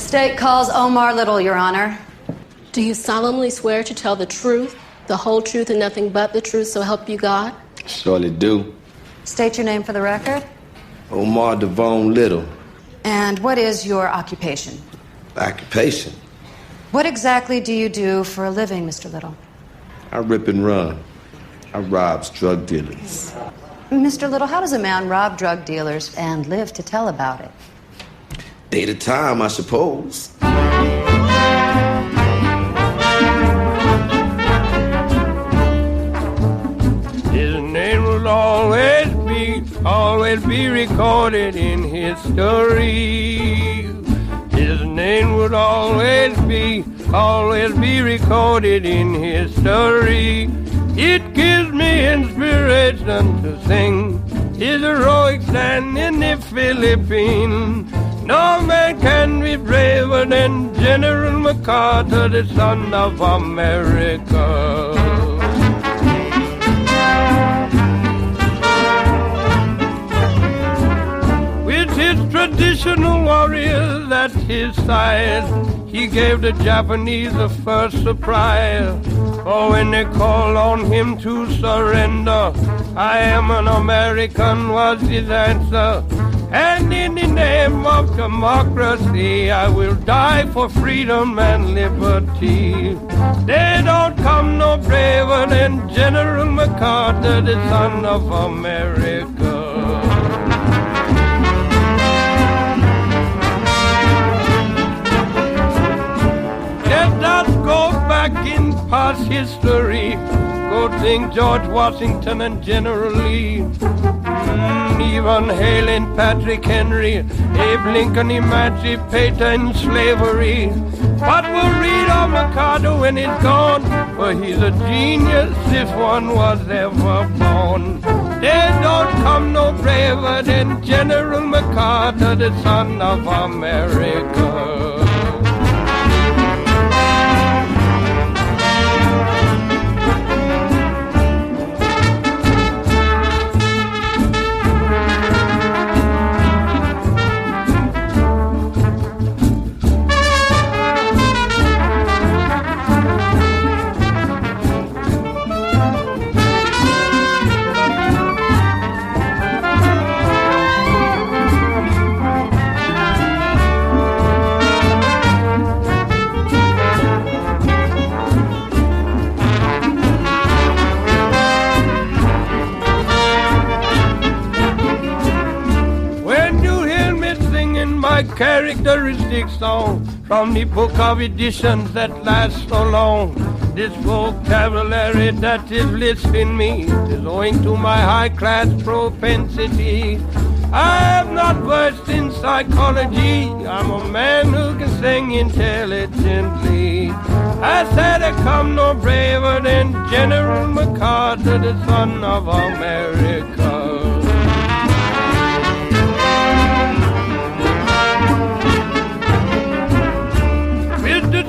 State calls Omar Little, Your Honor. Do you solemnly swear to tell the truth, the whole truth, and nothing but the truth, so help you God? Surely do. State your name for the record. Omar Devon Little. And what is your occupation? Occupation? What exactly do you do for a living, Mr. Little? I rip and run. I rob drug dealers. Mr. Little, how does a man rob drug dealers and live to tell about it? Day to time, I suppose. His name will always be recorded in history. His name would always be recorded in history. It gives me inspiration to sing his heroic stand in the Philippines. No man can be braver than General MacArthur, the son of America. With his traditional warriors at his side, he gave the Japanese the first surprise. For when they called on him to surrender, I am an American was his answer. And in the name of democracy, I will die for freedom and liberty. They don't come no braver than General MacArthur, the son of America. Let us go back in past history. Go think George Washington and General Lee. Even hailing Patrick Henry, Abe Lincoln, emancipator in slavery. But we'll read of MacArthur when he's gone, for he's a genius if one was ever born. There don't come no braver than General MacArthur, the son of America. Characteristic song from the book of editions that last so long. This vocabulary that is listening me is owing to my high-class propensity. I have not versed in psychology. I'm a man who can sing intelligently. I said I come no braver than General MacArthur, the son of America.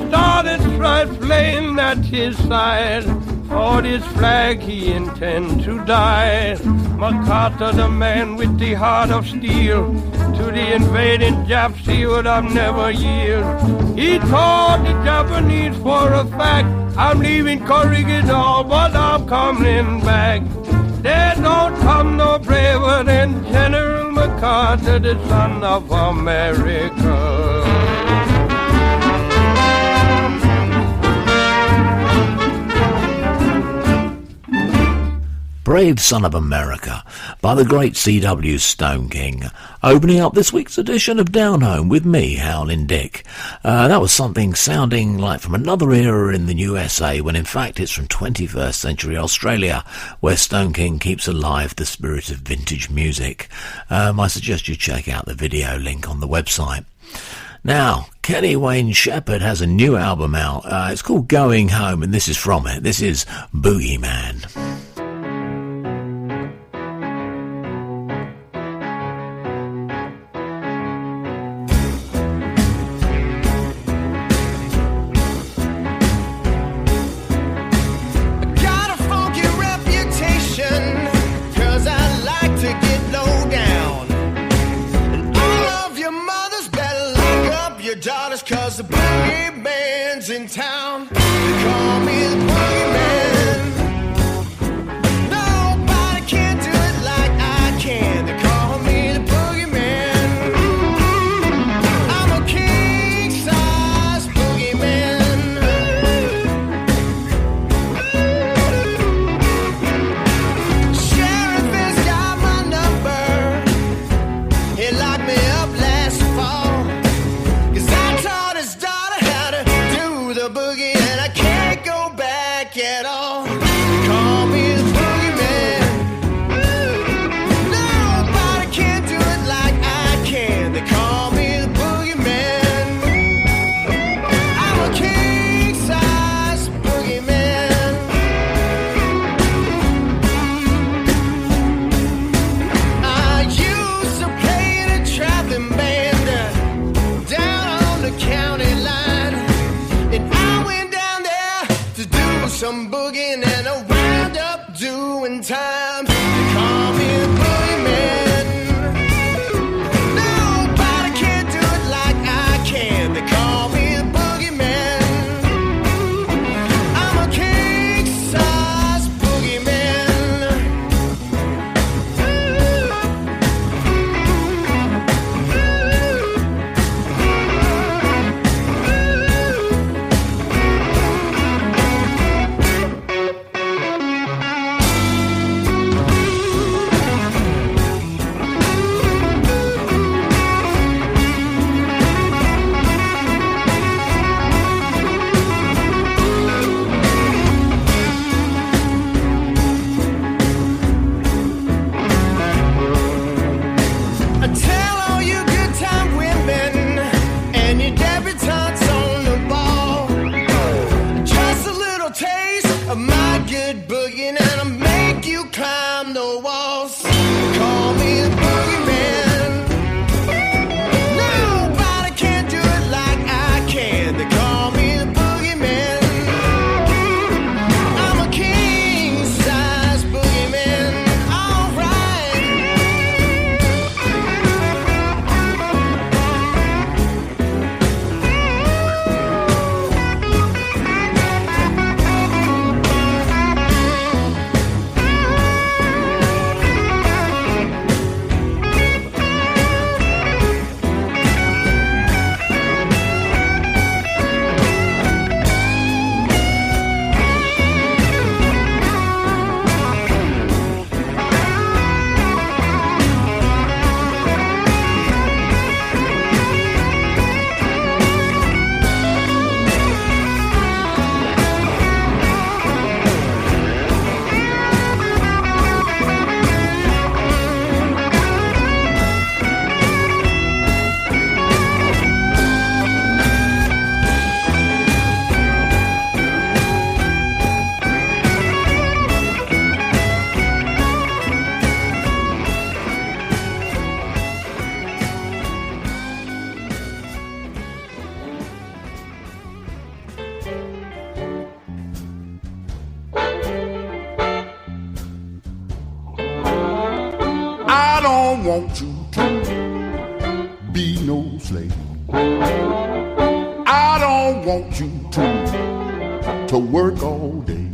Started strife flame at his side. For this flag he intend to die. MacArthur, the man with the heart of steel, to the invading Japs he would have never yield. He told the Japanese for a fact, I'm leaving Corregidor, but I'm coming back. There don't come no braver than General MacArthur, the son of America. Brave Son of America by the great C.W. Stone King, opening up this week's edition of Downhome with me, Howling Dick. That was something sounding like from another era in the USA, when in fact it's from 21st century Australia, where Stone King keeps alive the spirit of vintage music. I suggest you check out the video link on the website. Now, Kenny Wayne Shepherd has a new album out. It's called Going Home, and this is from it. This is Boogeyman. daughters, cause the boogie man's in town. They call me the boogie man. Nobody can do it like I can. They call me the boogie man. I'm a king-size boogie man. Sheriff has got my number. He locked me up last fall, 'cause I taught his daughter how to do the boogie, and I can't go back at all. Call me the boogie man. Nobody can do it like I can. They call me the boogie man. I'm a king-size boogie man. I used to play in a traveling band down on the county line, and I went down there to do some boogieing, and I wound up doing time. They call me the boogie man. Nobody can do it like I can. They call me the boogie man. I'm a king-size boogie man. I tell all you good time women and your debutantes on the ball, just a little taste of my good boogieing, and I'll make you climb the walls. Call me the boogie man. Nobody can do it like I can. They call me the boogie man. I'm a king-size boogie man. All right. I don't want you to be no slave. I don't want you to work all day.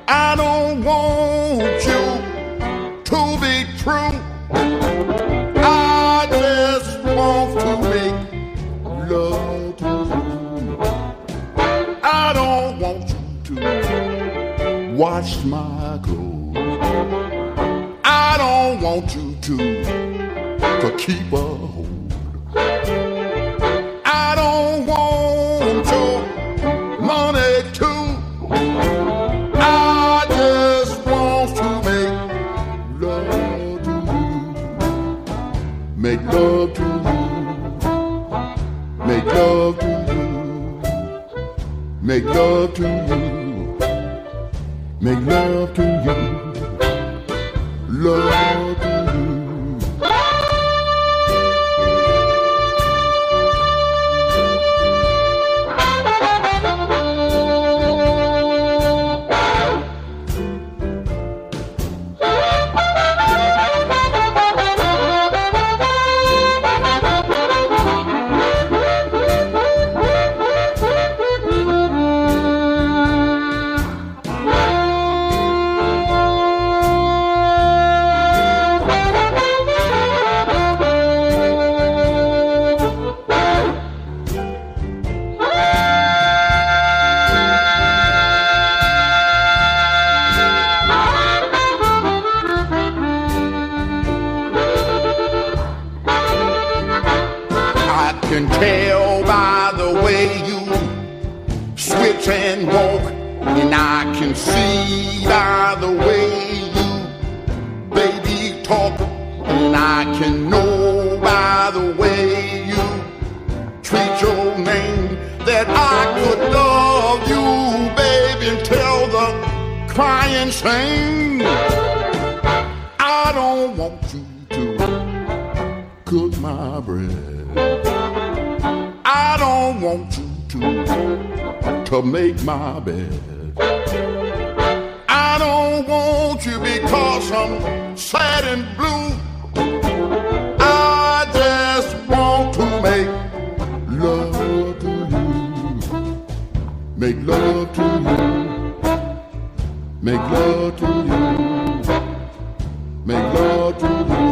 I don't want you to be true. I just want to make love to you. I don't want you to wash my clothes. I don't want you to keep a hold. I don't want your money too. I just want to make love to you. Make love to you. Make love to you. Make love to you. Make love to you. Love to you. I can tell by the way you switch and walk, and I can see by the way you, baby, talk, and I can know by the way you treat your name that I could love you, baby, until the crying shame. I don't want you to cook my bread. I don't want you to make my bed. I don't want you because I'm sad and blue. I just want to make love to you. Make love to you. Make love to you. Make love to you.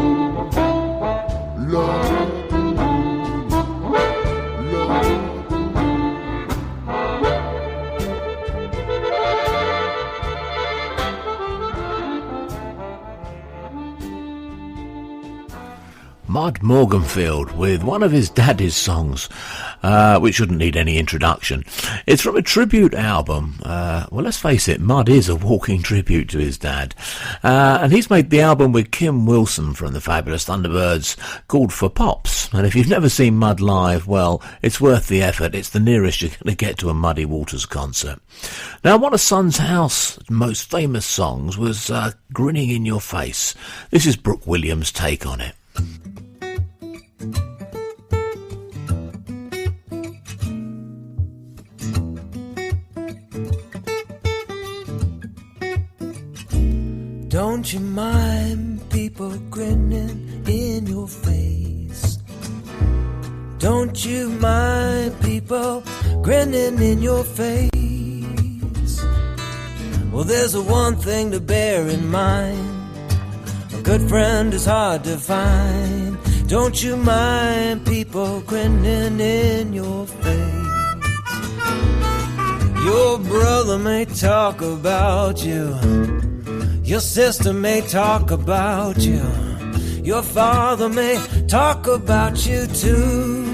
Love to you. Mud Morganfield with one of his daddy's songs, which shouldn't need any introduction. It's from a tribute album. Well, let's face it, Mud is a walking tribute to his dad. And he's made the album with Kim Wilson from the Fabulous Thunderbirds called For Pops. And if you've never seen Mud live, well, it's worth the effort. It's the nearest you're going to get to a Muddy Waters concert. Now, one of Son's House most famous songs was Grinning in Your Face. This is Brooke Williams' take on it. Don't you mind people grinning in your face? Don't you mind people grinning in your face? Well, there's one thing to bear in mind. A good friend is hard to find. Don't you mind people grinning in your face? Your brother may talk about you. Your sister may talk about you. Your father may talk about you too.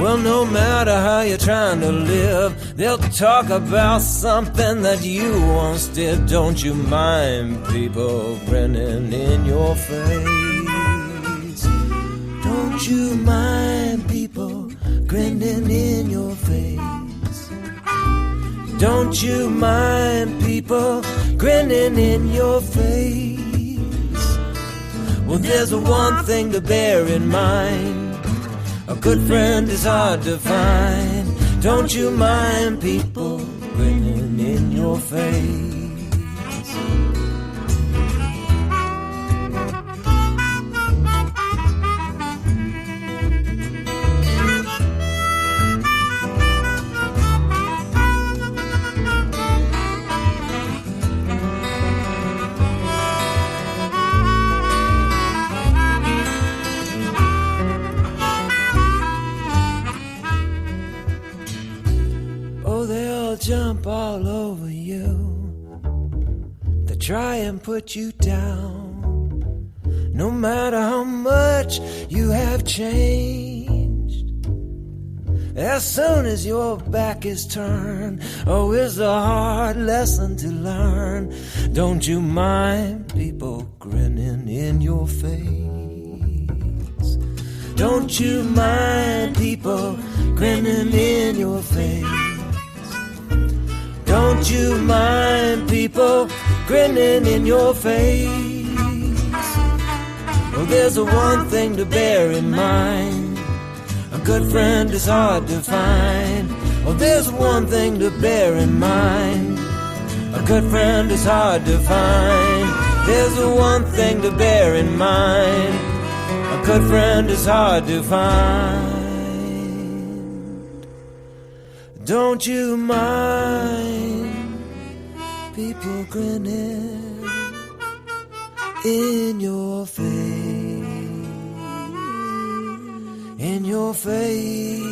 Well, no matter how you're trying to live, they'll talk about something that you once did. Don't you mind people grinning in your face? Don't you mind people grinning in your face? Don't you mind people grinning in your face? Well, there's one thing to bear in mind. A good friend is hard to find. Don't you mind people grinning in your face? Jump all over you. They try and put you down. No matter how much you have changed, as soon as your back is turned, oh, it's a hard lesson to learn. Don't you mind people grinning in your face? Don't you mind people grinning in your face? Don't you mind people grinning in your face? Well, there's one thing to bear in mind. A good friend is hard to find. Well, there's one thing to bear in mind. A good friend is hard to find. There's one thing to bear in mind. A good friend is hard to find. Don't you mind people grinning in your face, in your face?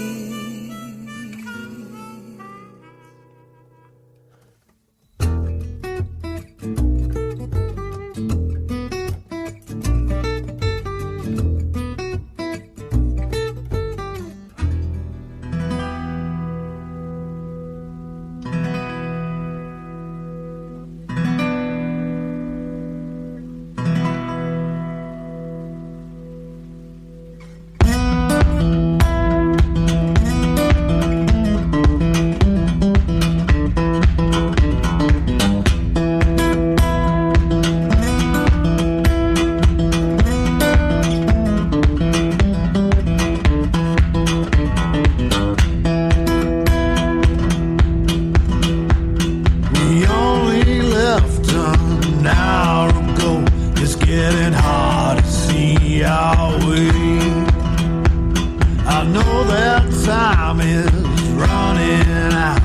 time is running out.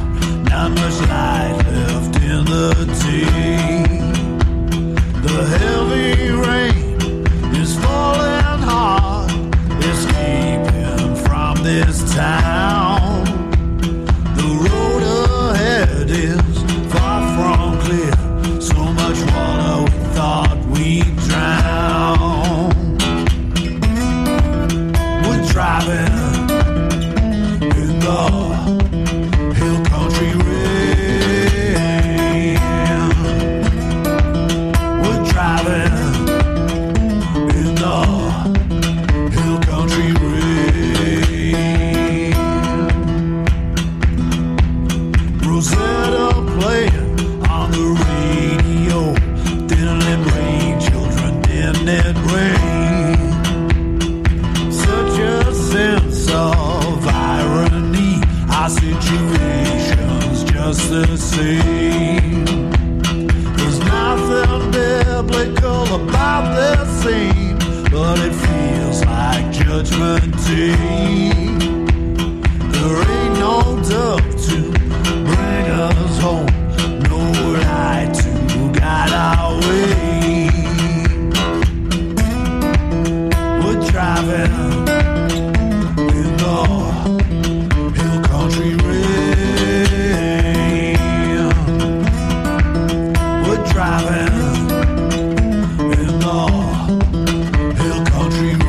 Not much light left in the tea. The heavy rain is falling hard, escaping from this town. The road ahead is far from clear. So much water we thought we'd drown. We're driving in the hill country rain. We're driving in the hill country rain. Rosetta playing on the radio. Didn't it rain, children? Didn't it rain? Such a sense of irony. Our situation's just the same. There's nothing biblical about this scene, but it feels like Judgment Day. There ain't no dove to bring us home, no light to guide our way. We're driving in the hill country rain. We're driving in the hill country rain.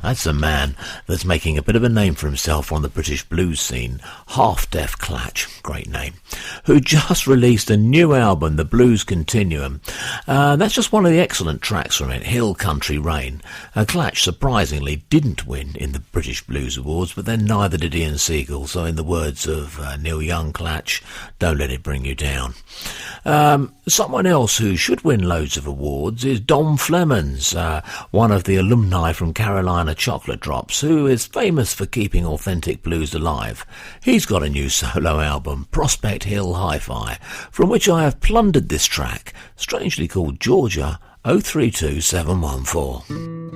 That's a man that's making a bit of a name for himself on the British blues scene, Half Deaf Clatch, great name, who just released a new album, The Blues Continuum. That's just one of the excellent tracks from it, Hill Country Rain. Clatch surprisingly didn't win in the British Blues Awards, but then neither did Ian Siegel, so in the words of Neil Young, Clatch, don't let it bring you down. Someone else who should win loads of awards is Dom Flemons, one of the alumni from Carolina Chocolate Drops, who is famous for keeping authentic blues alive. He's got a new solo album, Prospect Hill Hi-Fi, from which I have plundered this track, strangely called Georgia 032714.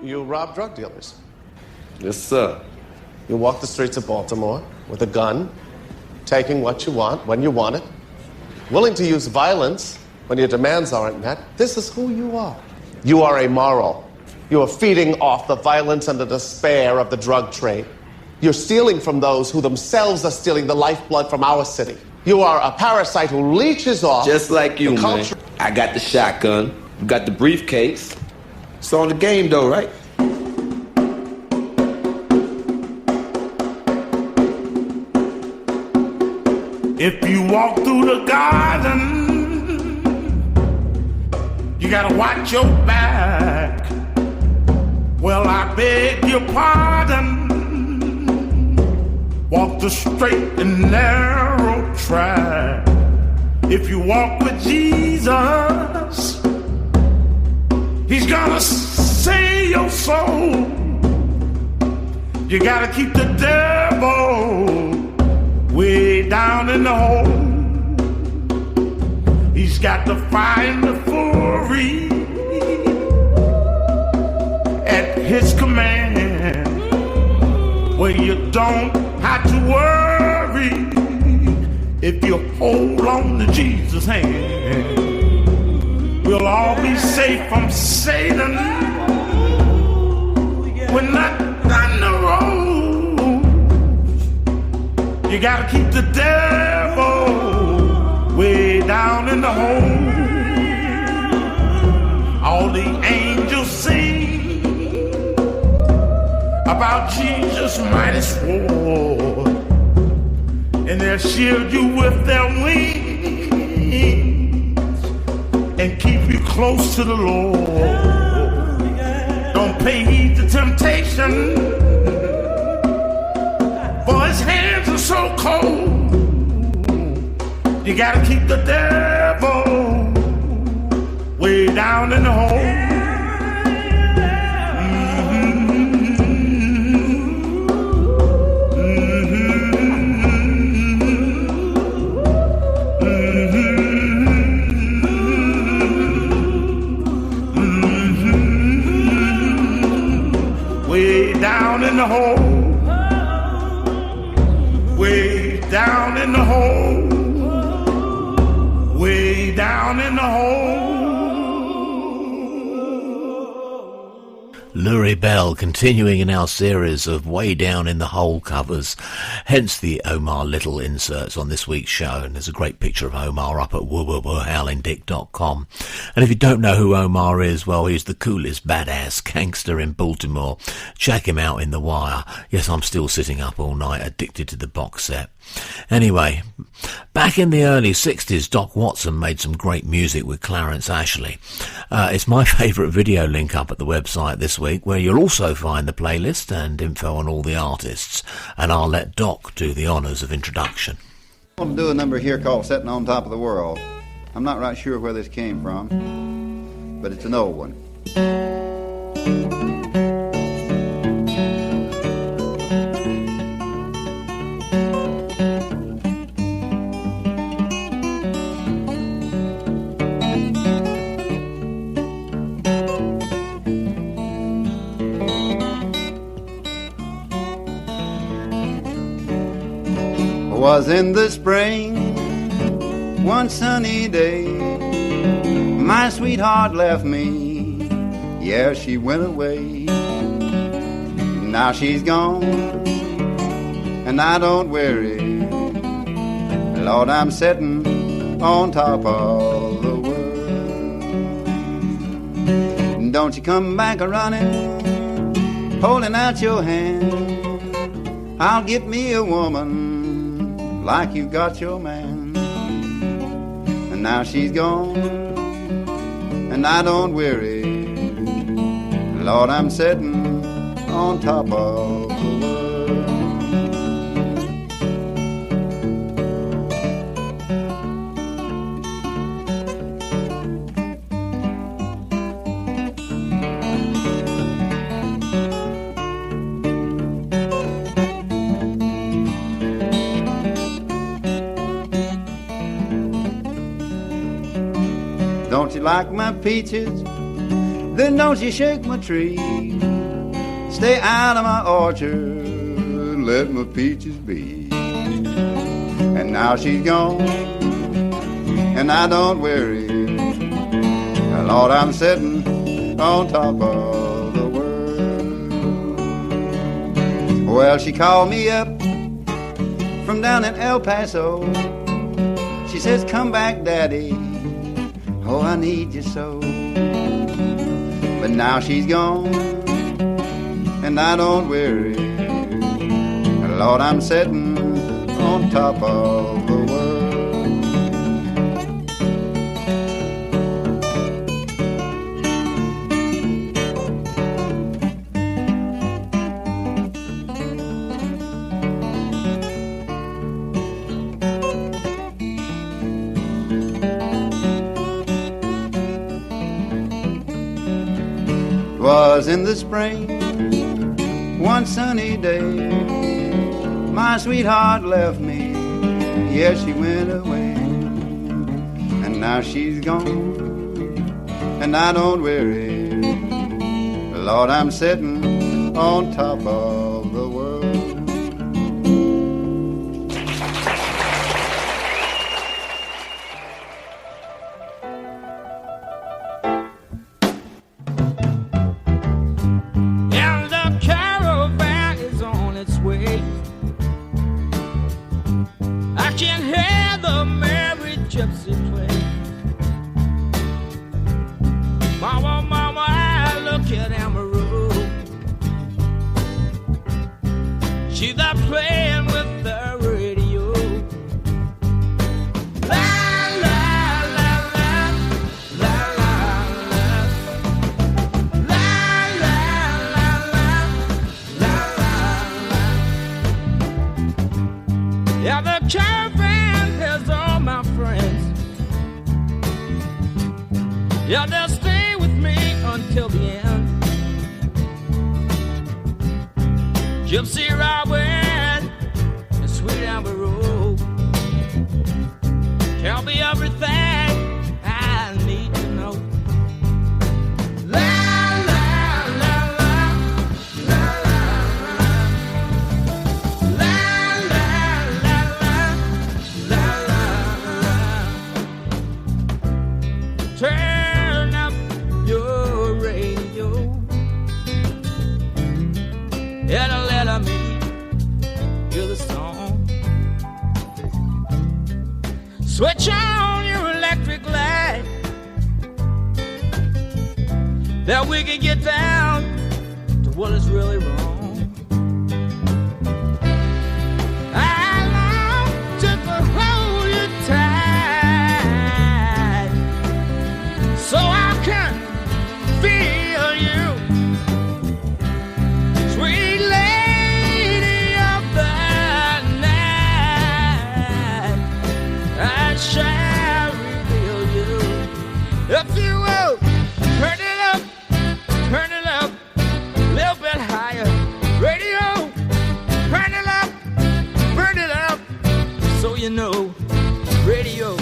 You rob drug dealers. Yes, sir. You walk the streets of Baltimore with a gun, taking what you want when you want it, willing to use violence when your demands aren't met. This is who you are. You are amoral. You are feeding off the violence and the despair of the drug trade. You're stealing from those who themselves are stealing the lifeblood from our city. You are a parasite who leeches off... Just like you, the man. I got the shotgun. You got the briefcase. It's on the game, though, right? If you walk through the garden, you gotta watch your back. Well, I beg your pardon. Walk the straight and narrow track. If you walk with Jesus, He's gonna save your soul. You gotta keep the devil way down in the hole. He's got the fire and the fury at His command, where you don't have to worry if you hold on to Jesus' hand. We'll all be safe from Satan. We're not on the road. You gotta keep the devil way down in the hole. All the angels sing about Jesus' mighty sword, and they'll shield you with their wings and keep you close to the Lord. Don't pay heed to temptation, for His hands are so cold. You gotta keep the devil way down in the hole. Down in the hole, way down in the hole, way down in the hole. Lurie Bell continuing in our series of Way Down in the Hole covers, hence the Omar Little inserts on this week's show. And there's a great picture of Omar up at howlingdick.com. And if you don't know who Omar is, well, he's the coolest badass gangster in Baltimore. Check him out in The Wire. Yes, I'm still sitting up all night addicted to the box set. Anyway, back in the early 60s, Doc Watson made some great music with Clarence Ashley. It's my favourite video link up at the website this week, where you'll also find the playlist and info on all the artists. And I'll let Doc do the honours of introduction. I want to do a number here called Sitting on Top of the World. I'm not right sure where this came from, but it's an old one. Was in the spring, one sunny day, my sweetheart left me, yeah, she went away. Now she's gone, and I don't worry, Lord, I'm sitting on top of the world. Don't you come back a-running, holding out your hand, I'll get me a woman like you got your man. And now she's gone, and I don't worry, Lord, I'm sitting on top of the world. Don't you like my peaches? Then don't you shake my tree. Stay out of my orchard, let my peaches be. And now she's gone, and I don't worry. Lord, I'm sitting on top of the world. Well, she called me up from down in El Paso. She says, come back, Daddy. Oh, I need you so. But now she's gone, and I don't worry. Lord, I'm sitting on top of the world. Was in the spring, one sunny day, my sweetheart left me, yes, she went away. And now she's gone, and I don't worry. Lord, I'm sitting on top of the world. Yeah, they'll stay with me until the end. Gypsy Robin and Sweet Amber Road tell me everything I need to know. La la la la la la la la la la la. Turn up your radio. It'll let me hear the song. Switch on your electric light, that we can get down to what is really wrong. I long just to hold you tight, so I can feel you, sweet lady of the night. I shall reveal you, if you will. Turn it up, a little bit higher. Radio, turn it up, burn it up, so you know. Radio,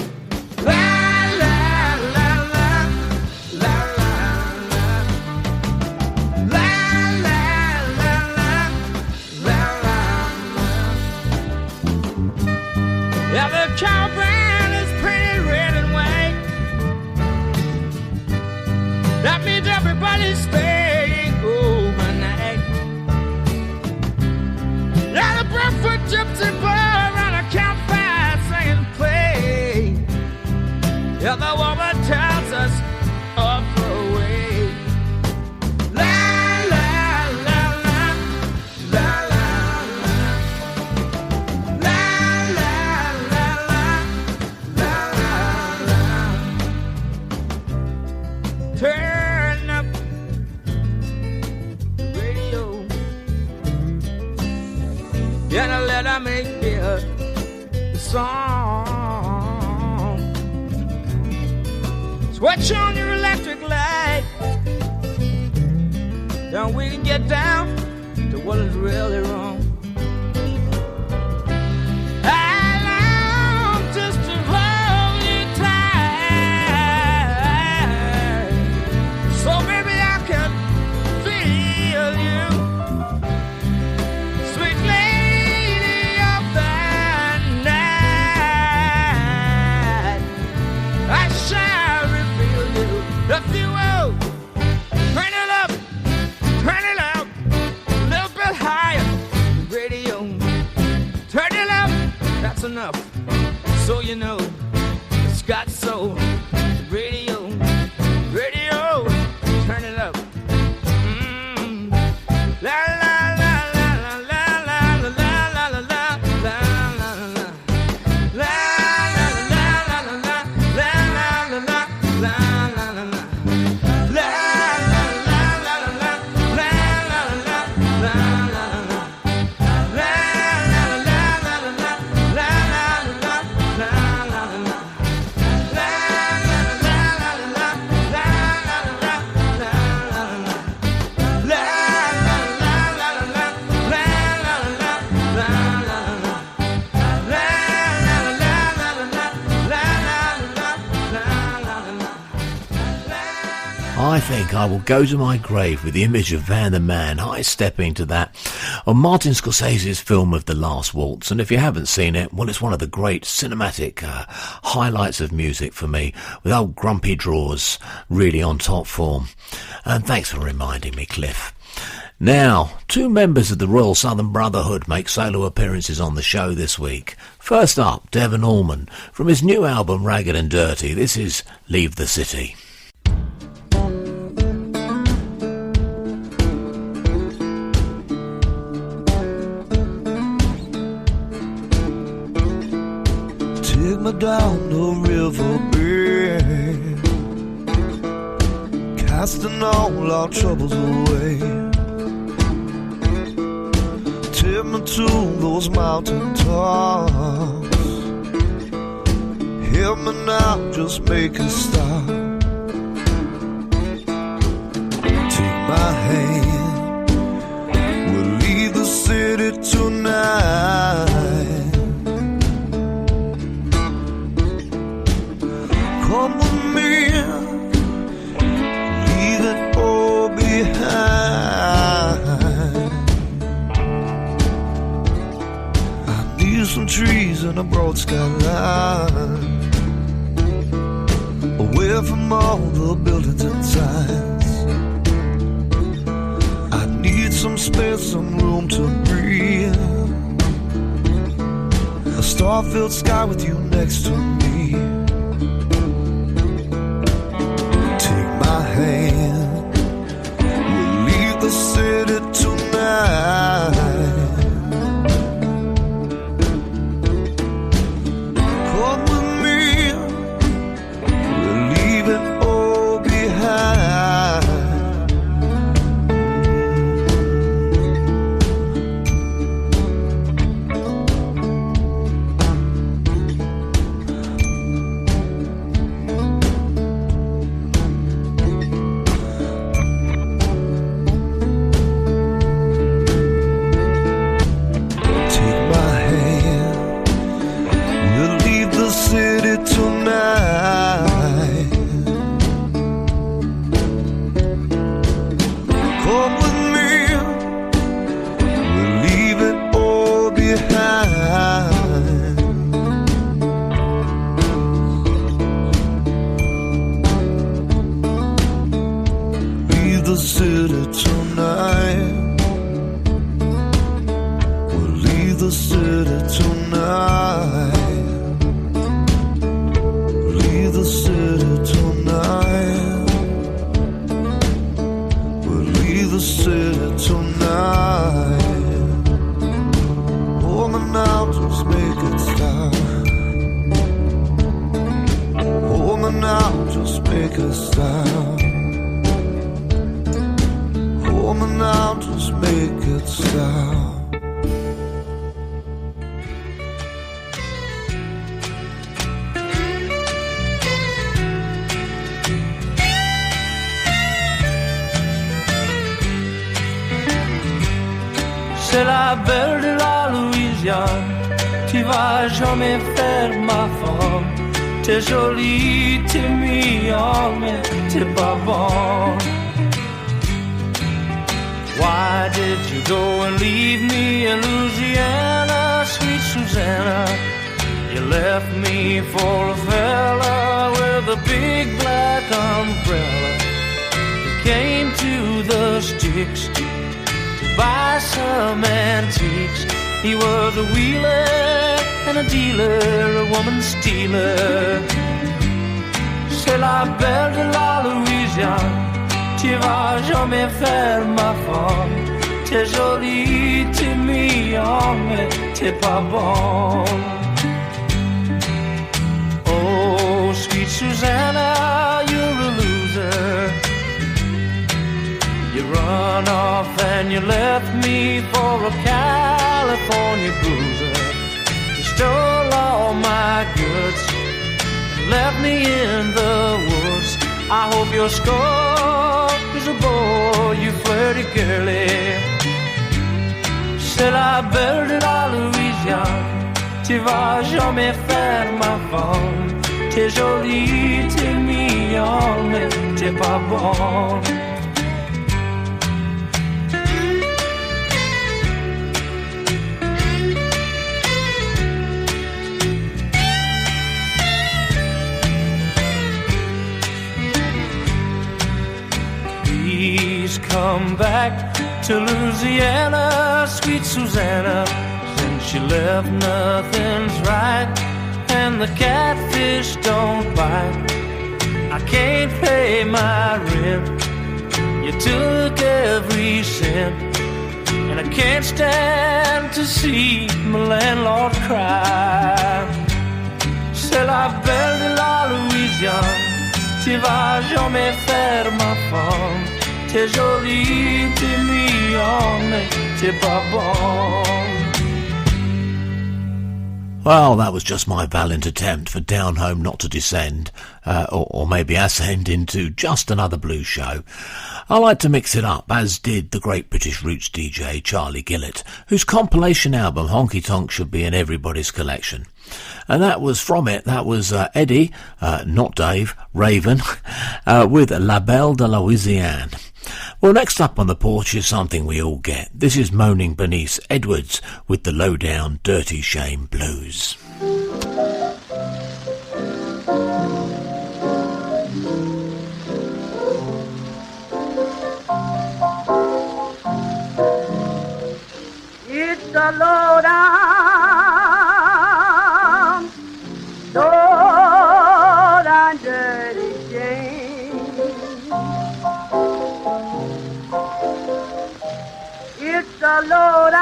la la la la la la la la la la la. Yeah, the cowband is painted red and white. That means everybody's staying overnight. Yeah, the Barefoot Gypsy bar on a campfire singing play. Yeah, the woman tells us off the way. La la la la la la la la la la la la. Turn up the radio. Yeah, now let I make hear the song. Switch on your electric light, then we can get down to what is really wrong. I long just to hold you tight, so maybe I can feel you, I think I will go to my grave with the image of Van the Man high-stepping to that on Martin Scorsese's film of The Last Waltz. And if you haven't seen it, well, it's one of the great cinematic highlights of music for me, with old Grumpy Drawers really on top form. And thanks for reminding me, Cliff. Now, two members of the Royal Southern Brotherhood make solo appearances on the show this week. First up, Devon Allman, from his new album Ragged and Dirty. This is Leave the City. Take me down the river bed, casting all our troubles away. Take me to those mountain tops, help me now, just make a stop. Take my hand, we'll leave the city tonight. Come with me, leave it all behind. I need some trees and a broad skyline, away from all the buildings and signs. I need some space, some room to breathe, a star-filled sky with you next to me. Hand, we'll leave the city tonight. Come with me, we'll leave it all behind. C'est la belle de la Louisiane, tu vas jamais faire ma femme. T'es jolie, t'es mignon, mais t'es pas bon. Why did you go and leave me in Louisiana, sweet Susanna? You left me for a fella with a big black umbrella. You came to the sticks to buy some antiques. He was a wheeler and a dealer, a woman stealer. C'est la belle de la Louisiane, tu vas jamais faire ma femme. T'es jolie, t'es mignon, mais t'es pas bon. Oh, sweet Susanna, you're a loser. You run off and you left me for a California bruiser. You stole all my goods and left me in the woods. I hope your score is a boy, you flirty girlie. C'est la belle de la Louisiane, tu vas jamais faire ma femme. T'es jolie, t'es mignon, mais t'es c'est pas bon. Please come back to Louisiana, sweet Susanna. Since she left, nothing's right, and the catfish don't bite. I can't pay my rent. You took every cent, and I can't stand to see my landlord cry. C'est la belle de la Louisiane. Tu vas jamais faire ma femme. T'es jolie, t'es mignon, mais t'es pas bon. Well, that was just my valiant attempt for Downhome not to descend, or maybe ascend into just another blues show. I like to mix it up, as did the great British roots DJ Charlie Gillett, whose compilation album Honky Tonk should be in everybody's collection. And that was from it, that was Eddie, not Dave, Raven, with La Belle de Louisiane. Well, next up on the porch is something we all get. This is Moaning Bernice Edwards with the Lowdown Dirty Shame Blues. It's the lowdown, lowdown dirty shame. It's the lowdown,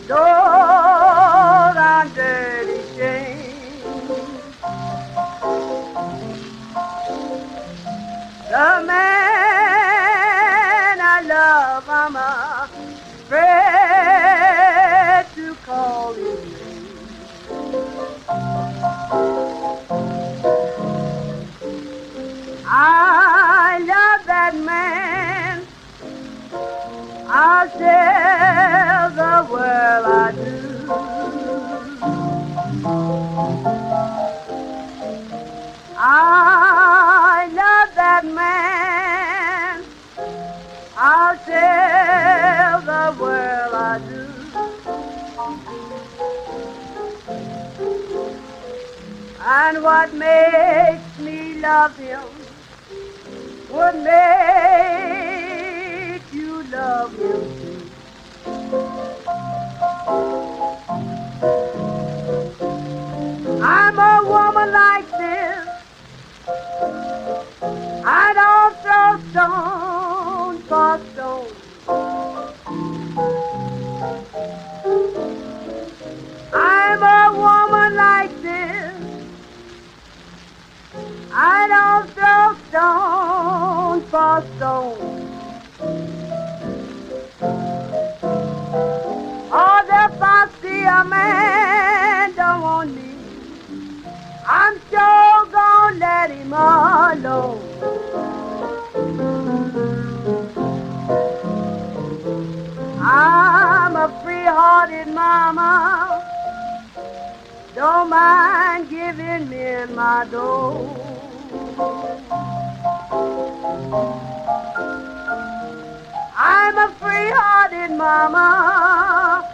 lowdown dirty shame. The man I love, I'm afraid to call his name. I love that man, I'll tell the world I do. I love that man, I'll tell the world I do. And what makes me love him would make you love him too. I'm a woman like this, I don't throw stones for stones. I'm a woman like this, I don't throw stones for stones. Oh, if I see a man don't want me, I'm sure gonna let him alone. I'm a free-hearted mama, don't mind giving men my dough. I'm a free-hearted mama,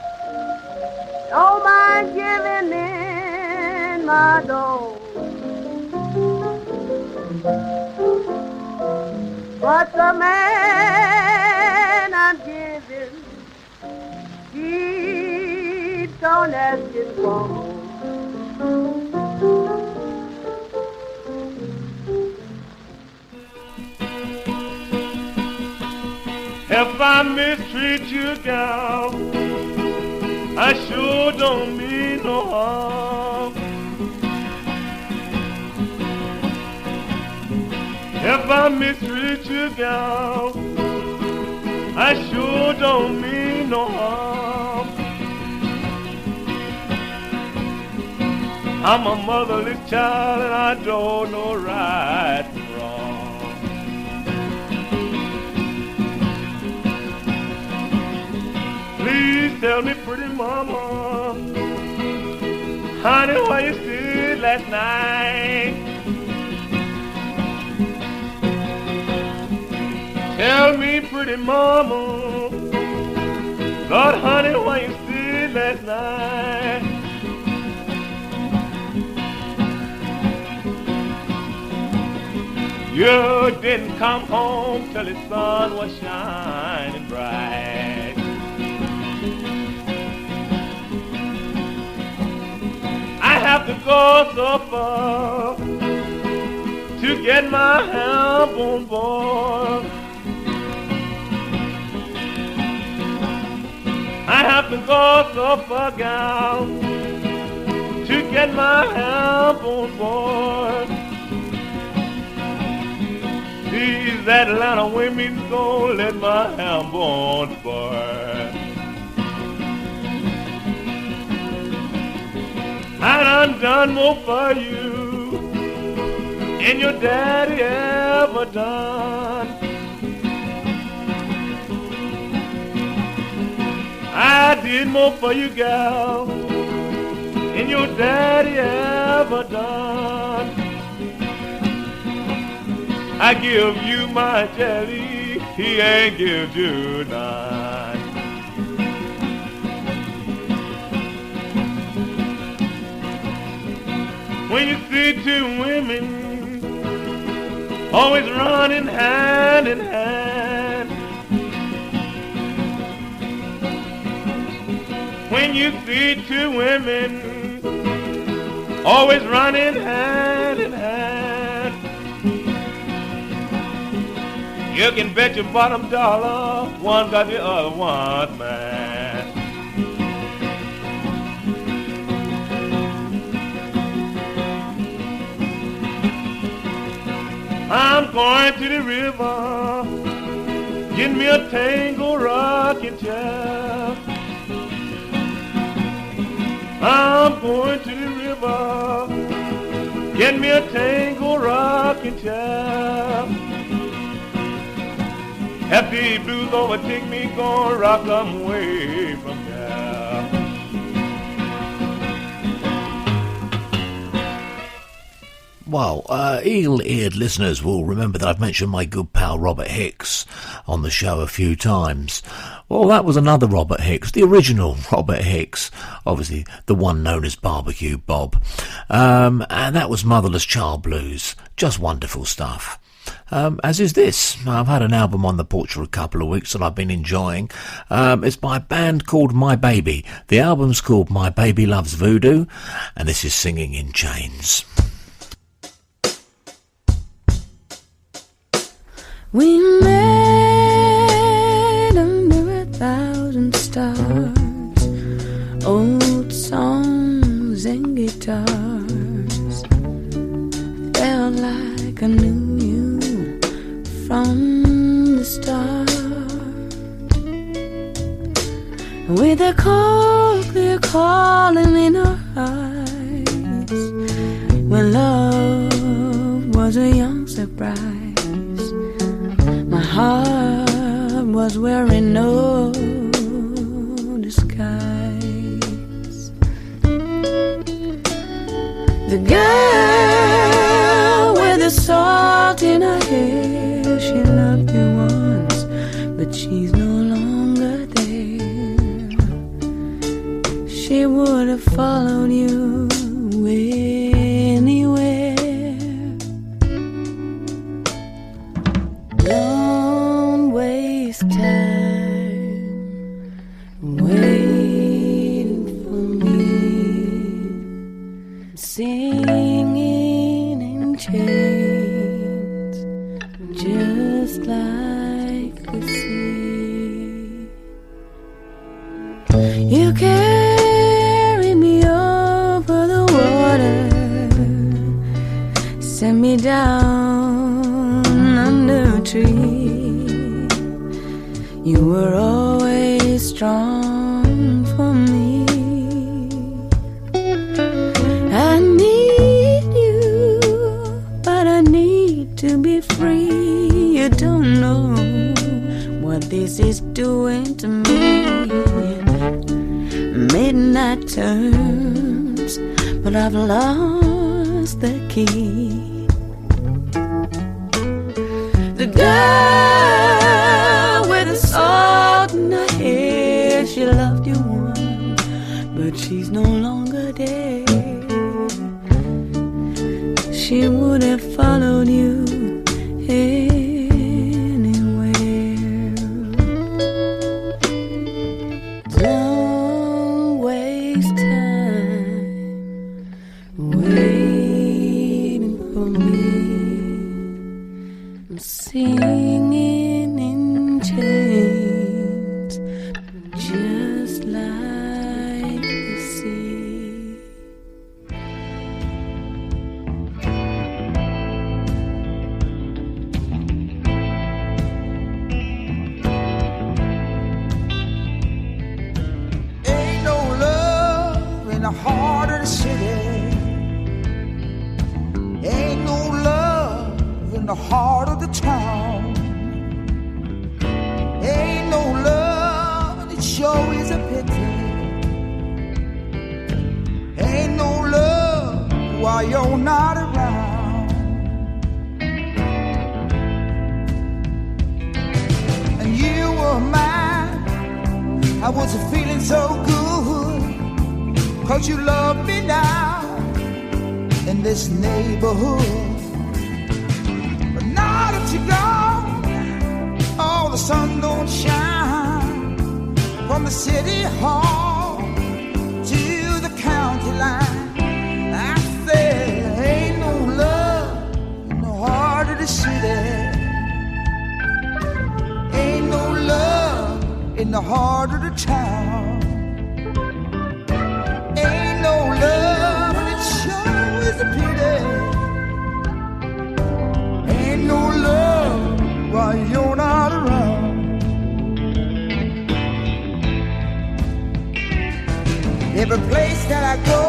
don't mind giving men my dough. But the man I'm giving keeps on asking for more. If I mistreat you, gal, I sure don't mean no harm. If I mistreat you, gal, I sure don't mean no harm. I'm a motherless child and I don't know right and wrong. Please tell me, pretty mama, honey, where you stood last night? tell me, pretty mama, Lord, honey, why you stayed last night? You didn't come home till the sun was shining bright. I have to go so far to get my help on board. I have to go so far, gal, to get my help on board. These Atlanta women gon' let my help on board. I done more for you than your daddy ever done. I did more for you, gal, than your daddy ever done. I give you my jelly, he ain't give you none. When you see two women always running hand in hand, when you see two women always running hand in hand, you can bet your bottom dollar one got the other one, man. I'm going to the river, get me a tango rocking chair. I'm going to the river, get me a tango rocking chair. If the blues overtake me, gonna rock them away from there. Well, eagle-eared listeners will remember that I've mentioned my good pal Robert Hicks on the show a few times. Well, that was another Robert Hicks, the original Robert Hicks, obviously the one known as Barbecue Bob. And that was Motherless Child Blues. Just wonderful stuff. As is this. I've had an album on the porch for a couple of weeks that I've been enjoying. It's by a band called My Baby. The album's called My Baby Loves Voodoo, and this is Singing in Chains. We made under 1,000 stars, old songs and guitars. Felt like I knew you from the start. With a cold, clear calling in our eyes, when love was a young surprise. My heart was wearing no disguise. The girl with the salt in her hair, she loved you once, but she's no longer there. She would have followed you anywhere. Don't waste time waiting for me, singing in chains, just like the sea. You carry me over the water, send me down under a tree. You were always strong for me. I need you, but I need to be free. You don't know what this is doing to me. Midnight turns, but I've lost the key. The girl loved you once, but she's no longer there. She would have followed you anywhere. Don't waste time waiting for me. I'm singing in chains, just like the sea. Ain't no love in the heart of the city. Ain't no love in the heart of the town. Ain't no love, and it sure is a pity. Ain't no love while you're not around. And you were mine, I wasn't feeling so good, 'cause you love me now in this neighborhood. But now that you're gone, oh, the sun don't shine from the city hall to the county line. I said, ain't no love in the heart of the city. Ain't no love in the heart of the town. Ain't no love, and it sure is a pity. Ain't no love while you're not around. Every place that I go,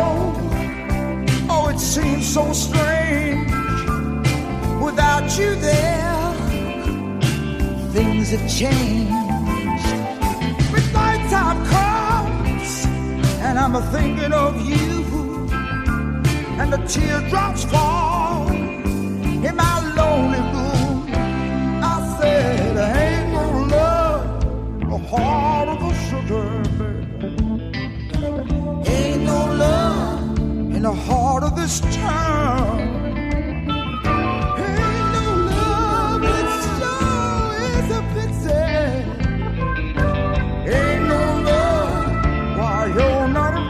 oh, it seems so strange. Without you there, things have changed. When nighttime comes, and I'm thinking of you, and the teardrops fall in my lonely room, I said, there ain't no love in the heart of the sugar, baby. Ain't no love in the heart of this town. Ain't no love, it sure is a pity. Ain't no love while you're not around.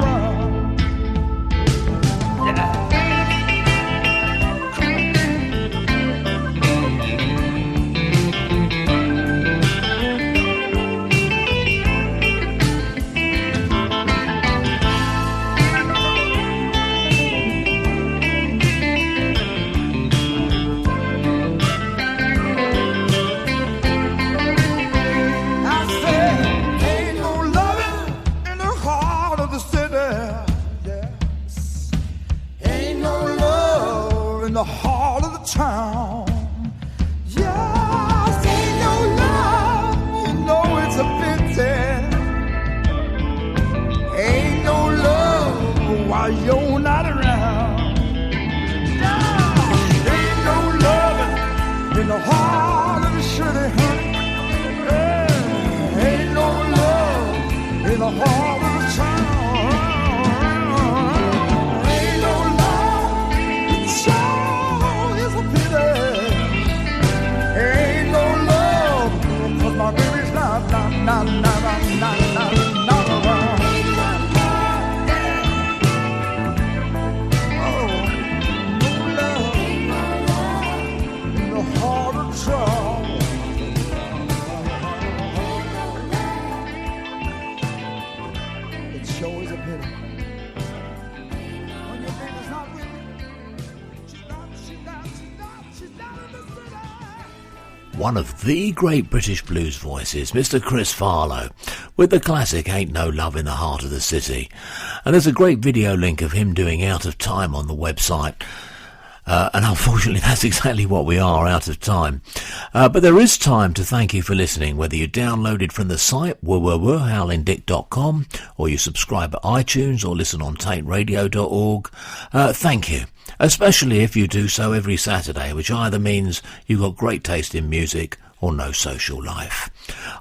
The heart of the town. Yes, ain't no love, you know it's a pity. Ain't no love while you're not around. No, ain't no love in the heart of the city, honey. Yeah, ain't no love in the heart of the town. My baby's not around. Oh, no love in the heart of trouble. It sure is a pity. When your baby's not with me, she's not in the city. One of the great British blues voices, Mr. Chris Farlow, with the classic Ain't No Love in the Heart of the City. And there's a great video link of him doing Out of Time on the website. And unfortunately, that's exactly what we are, out of time. But there is time to thank you for listening, whether you downloaded from the site, howlingdick.com, or you subscribe at iTunes or listen on tateradio.org. Thank you. Especially if you do so every Saturday, which either means you've got great taste in music or no social life.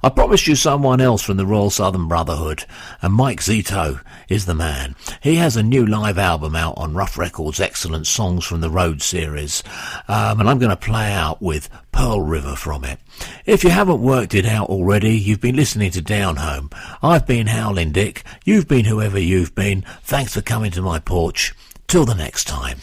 I promised you someone else from the Royal Southern Brotherhood, and Mike Zito is the man. He has a new live album out on Rough Records' Excellent Songs from the Road series, and I'm going to play out with Pearl River from it. If you haven't worked it out already, you've been listening to Downhome. I've been Howling Dick. You've been whoever you've been. Thanks for coming to my porch. Till the next time.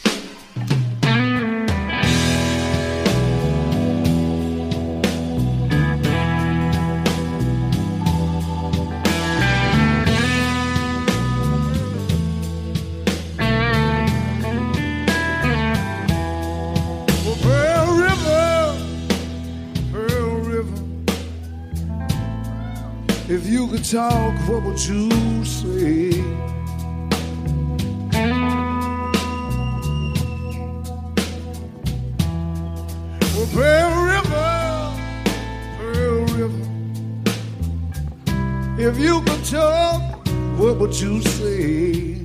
If you could talk, what would you say? Well, Pearl River, if you could talk, what would you say?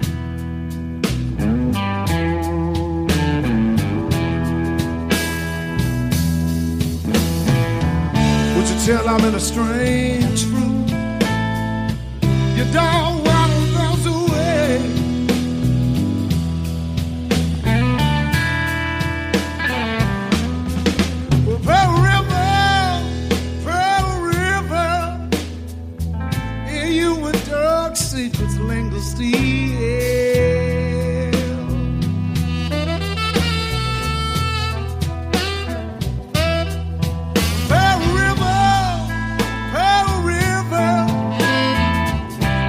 Would you tell I'm in a strange fruit? Your dog waddles miles away. Well, Pearl River, yeah, you with dark secrets linger still. Pearl River,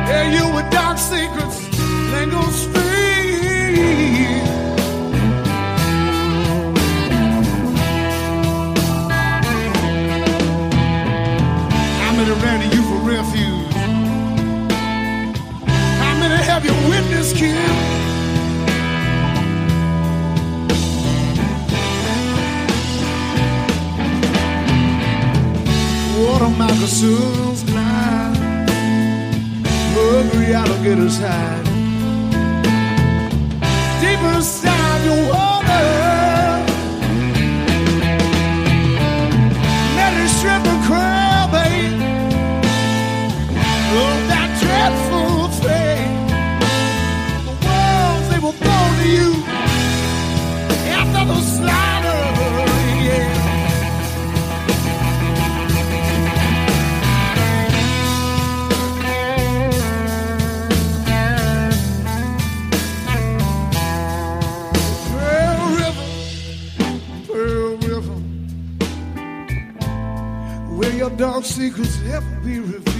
yeah, you with dark secrets linger still. How many ran to you for refuge? How many have you witnessed killed? Water moccasins climb, hungry alligators hide deep inside your water. Netty shrimp and crab ate of that dreadful thing. The worlds they were born to you after the slaughter, yeah. Pearl River, where your dark secrets ever be revealed.